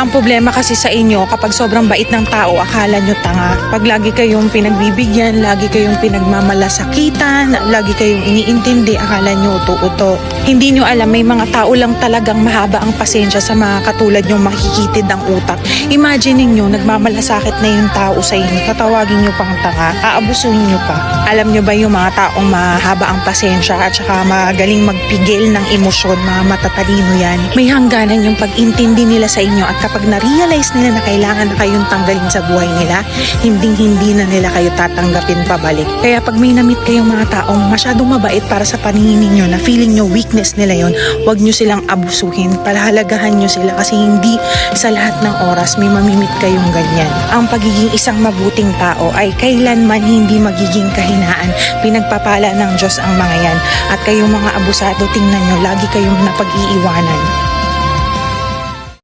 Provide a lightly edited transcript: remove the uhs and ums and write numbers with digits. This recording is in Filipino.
Ang problema kasi sa inyo, kapag sobrang bait ng tao, akala nyo tanga. Pag lagi kayong pinagbibigyan, lagi kayong pinagmamalasakitan, lagi kayong iniintindi, akala nyo uto-uto. Hindi nyo alam, may mga tao lang talagang mahaba ang pasensya sa mga katulad nyong makikitid ang utak. Imagine niyo nagmamalasakit na yung tao sa inyo, tatawagin nyo pang tanga, aabusuhin nyo pa. Alam nyo ba yung mga taong mahaba ang pasensya at saka magaling magpigil ng emosyon, mga matatalino yan. May hangganan yung pag-intindi nila sa inyo at kapag na-realize nila na kailangan na kayong tanggalin sa buhay nila, hindi na nila kayo tatanggapin pabalik. Kaya pag may na-meet kayong mga taong masyadong mabait para sa paningin ninyo, na feeling nyo weakness nila yon, huwag nyo silang abusuhin, palahalagahan nyo sila kasi hindi sa lahat ng oras may mamimit kayong ganyan. Ang pagiging isang mabuting tao ay kailanman hindi magiging kahinaan. Pinagpapala ng Diyos ang mga yan. At kayong mga abusado, tingnan nyo, lagi kayong napag-iiwanan.